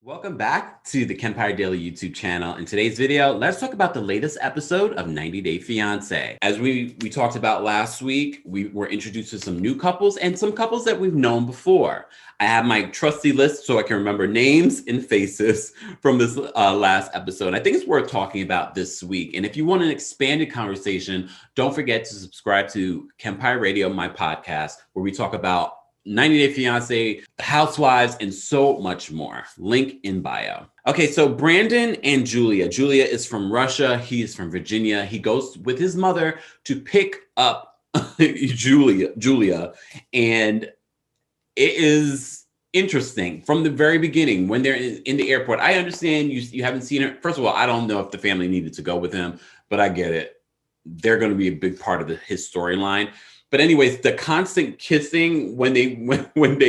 Welcome back to the KEMPIRE Daily YouTube channel. In today's video, let's talk about the latest episode of 90 Day Fiancé. As we talked about last week, we were introduced to some new couples and some couples that we've known before. I have my trusty list so I can remember names and faces from this last episode. I think it's worth talking about this week. And if you want an expanded conversation, don't forget to subscribe to KEMPIRE Radio, my podcast, where we talk about 90 Day Fiancé, Housewives, and so much more. Link in bio. Okay, so Brandon and Julia. Julia is from Russia. He is from Virginia. He goes with his mother to pick up Julia. And it is interesting from the very beginning when they're in the airport. I understand you haven't seen her. First of all, I don't know if the family needed to go with him, but I get it. They're going to be a big part of his storyline. But anyways, the constant kissing when they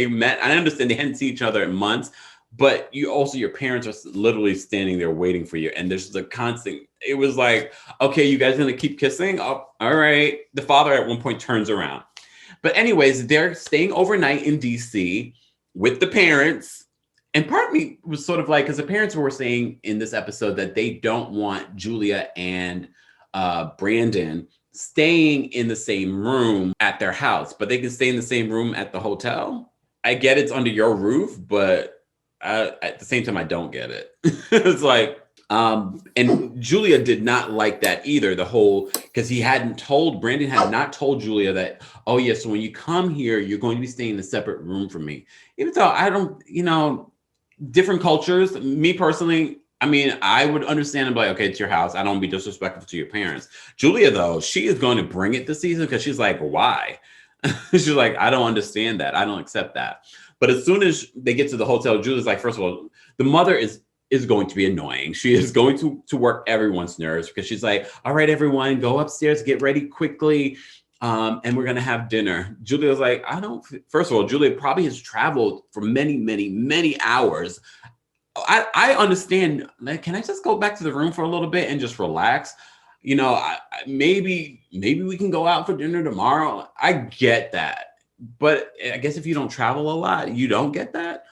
met, I understand they hadn't seen each other in months, but your parents are literally standing there waiting for you. And there's the constant, it was like, okay, you guys gonna keep kissing? Oh, all right. The father at one point turns around. But anyways, they're staying overnight in DC with the parents. And part of me was sort of like, because the parents were saying in this episode that they don't want Julia and Brandon staying in the same room at their house, but they can stay in the same room at the hotel. I get it's under your roof, but at the same time, I don't get it. It's like, and Julia did not like that either. Because Brandon had not told Julia that, oh yeah, so when you come here, you're going to be staying in a separate room from me. Even though I don't, different cultures, me personally, I mean, I would understand and be like, okay, it's your house. I don't be disrespectful to your parents. Julia, though, she is going to bring it this season because she's like, why? She's like, I don't understand that. I don't accept that. But as soon as they get to the hotel, Julia's like, first of all, the mother is going to be annoying. She is going to work everyone's nerves because she's like, all right, everyone, go upstairs, get ready quickly. And we're going to have dinner. Julia's like, first of all, Julia probably has traveled for many, many, many hours. I understand. Can I just go back to the room for a little bit and just relax? Maybe we can go out for dinner tomorrow. I get that. But I guess if you don't travel a lot, you don't get that.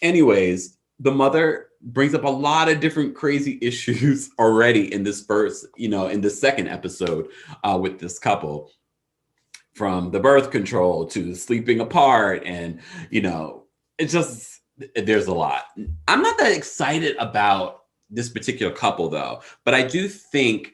Anyways, the mother brings up a lot of different crazy issues already in this in the second episode with this couple, from the birth control to sleeping apart. And, it's just, there's a lot. I'm not that excited about this particular couple though, but I do think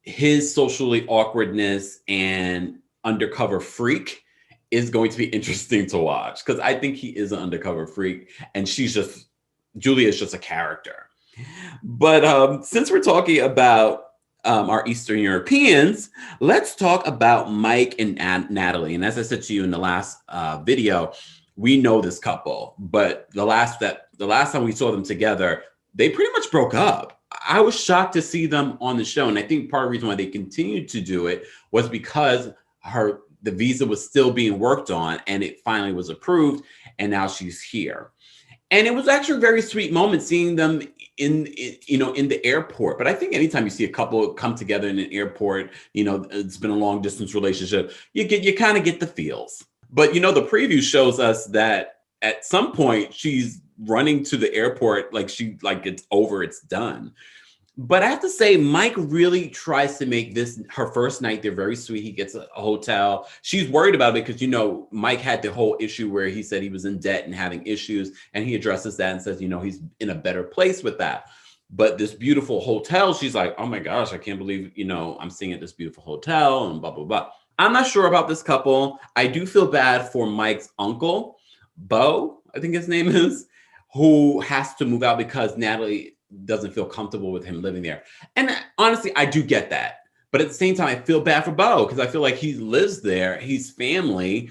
his socially awkwardness and undercover freak is going to be interesting to watch, because I think he is an undercover freak and Julia is just a character. But since we're talking about our Eastern Europeans, let's talk about Mike and Natalie. And as I said to you in the last video, we know this couple, but the last time we saw them together, they pretty much broke up. I was shocked to see them on the show. And I think part of the reason why they continued to do it was because the visa was still being worked on and it finally was approved. And now she's here. And it was actually a very sweet moment seeing them in the airport. But I think anytime you see a couple come together in an airport, it's been a long distance relationship, you kind of get the feels. But, the preview shows us that at some point she's running to the airport like it's over, it's done. But I have to say, Mike really tries to make this her first night. They're very sweet. He gets a hotel. She's worried about it because, Mike had the whole issue where he said he was in debt and having issues. And he addresses that and says, he's in a better place with that. But this beautiful hotel, she's like, oh my gosh, I can't believe, I'm staying at this beautiful hotel and blah, blah, blah. I'm not sure about this couple. I do feel bad for Mike's uncle, Bo, I think his name is, who has to move out because Natalie doesn't feel comfortable with him living there. And honestly, I do get that. But at the same time, I feel bad for Bo because I feel like he lives there. He's family.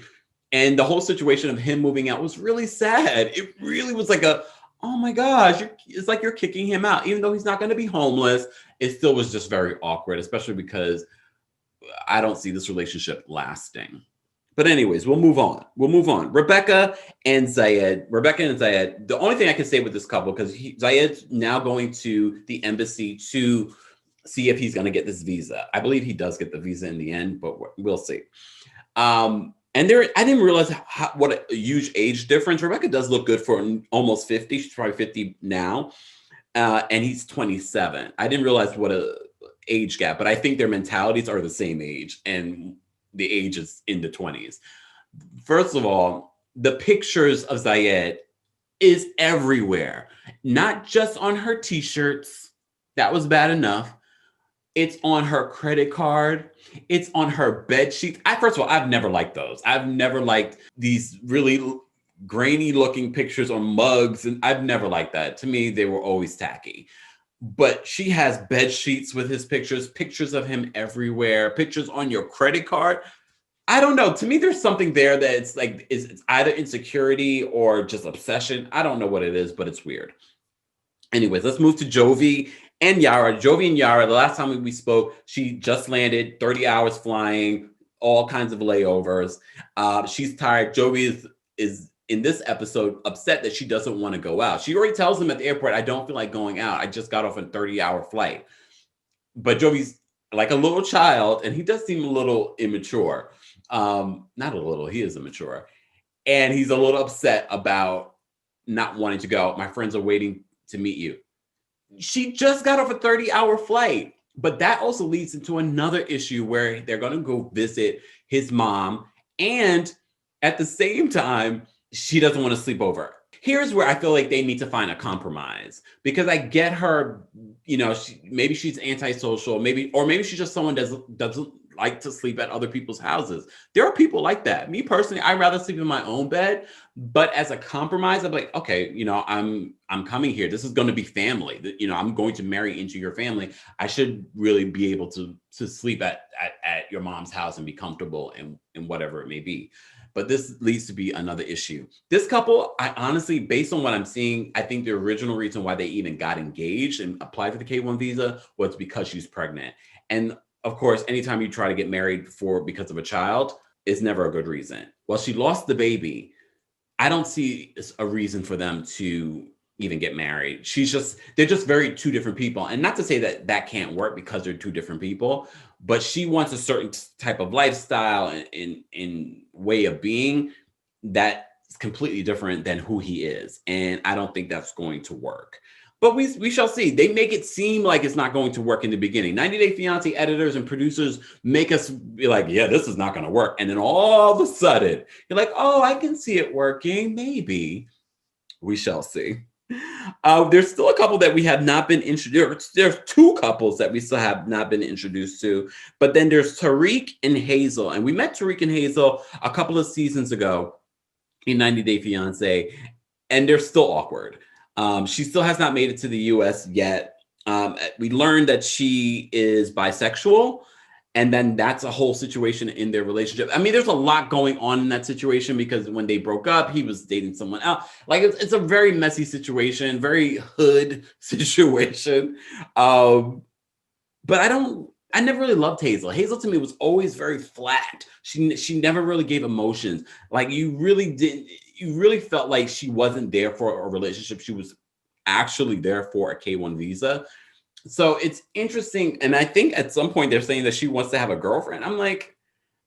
And the whole situation of him moving out was really sad. It really was like oh my gosh, it's like you're kicking him out. Even though he's not going to be homeless, it still was just very awkward, especially because I don't see this relationship lasting. But anyways, we'll move on. Rebecca and Zayed. The only thing I can say with this couple, because Zayed's now going to the embassy to see if he's going to get this visa. I believe he does get the visa in the end, but we'll see. And I didn't realize what a huge age difference. Rebecca does look good for almost 50. She's probably 50 now. And he's 27. I didn't realize what a age gap, but I think their mentalities are the same age and the age is in the 20s. First of all, the pictures of Zayed is everywhere, not just on her t-shirts. That was bad enough. It's on her credit card. It's on her bed sheets. First of all, I've never liked those. I've never liked these really grainy looking pictures on mugs. And I've never liked that. To me, they were always tacky. But she has bed sheets with his pictures, pictures of him everywhere, pictures on your credit card. I don't know. To me, there's something there that it's like, it's either insecurity or just obsession. I don't know what it is, but it's weird. Anyways, let's move to Jovi and Yara. Jovi and Yara, the last time we spoke, she just landed, 30 hours flying, all kinds of layovers. She's tired. Jovi is in this episode upset that she doesn't want to go out. She already tells him at the airport, I don't feel like going out. I just got off a 30-hour flight. But Jovi's like a little child, and he does seem a little immature. Not a little, he is immature. And he's a little upset about not wanting to go. My friends are waiting to meet you. She just got off a 30-hour flight. But that also leads into another issue where they're going to go visit his mom. And at the same time, she doesn't want to sleep over. Here's where I feel like they need to find a compromise, because I get her, maybe she's antisocial, maybe she's just someone that doesn't like to sleep at other people's houses. There are people like that. Me personally, I'd rather sleep in my own bed, but as a compromise, I'm like, okay, I'm coming here. This is going to be family. I'm going to marry into your family. I should really be able to sleep at your mom's house and be comfortable and whatever it may be. But this leads to be another issue. This couple, I honestly, based on what I'm seeing, I think the original reason why they even got engaged and applied for the K-1 visa was because she's pregnant. And of course, anytime you try to get married because of a child, it's never a good reason. Well, she lost the baby. I don't see a reason for them to even get married. They're just very two different people. And not to say that can't work because they're two different people, but she wants a certain type of lifestyle and way of being that's completely different than who he is. And I don't think that's going to work. But we shall see. They make it seem like it's not going to work in the beginning. 90 Day Fiancé editors and producers make us be like, yeah, this is not going to work. And then all of a sudden, you're like, oh, I can see it working. Maybe. We shall see. There's still a couple that we have not been introduced. There's two couples that we still have not been introduced to. But then there's Tariq and Hazel. And we met Tariq and Hazel a couple of seasons ago in 90 Day Fiancé. And they're still awkward. She still has not made it to the US yet. We learned that she is bisexual, and then that's a whole situation in their relationship. I mean, there's a lot going on in that situation because when they broke up, he was dating someone else. Like, it's a very messy situation, very hood situation. But I never really loved Hazel. Hazel to me was always very flat. She never really gave emotions. Like, you really felt like she wasn't there for a relationship. She was actually there for a K-1 visa. So it's interesting. And I think at some point they're saying that she wants to have a girlfriend. I'm like,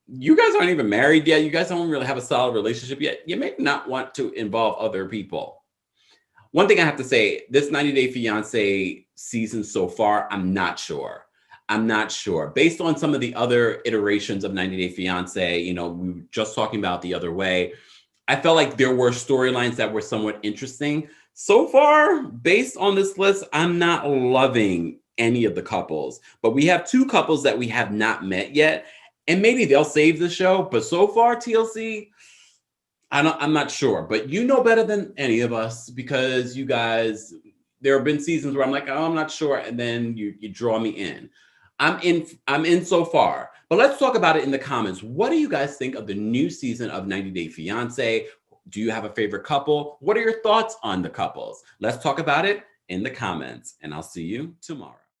you guys aren't even married yet. You guys don't really have a solid relationship yet. You may not want to involve other people. One thing I have to say, this 90 Day Fiancé season so far, I'm not sure. Based on some of the other iterations of 90 Day Fiancé, we were just talking about the other way, I felt like there were storylines that were somewhat interesting. So far, based on this list, I'm not loving any of the couples. But we have two couples that we have not met yet. And maybe they'll save the show. But so far, TLC, I'm not sure. But you know better than any of us, because you guys, there have been seasons where I'm like, oh, I'm not sure. And then you draw me in. I'm in so far. But let's talk about it in the comments. What do you guys think of the new season of 90 Day Fiancé? Do you have a favorite couple? What are your thoughts on the couples? Let's talk about it in the comments, and I'll see you tomorrow.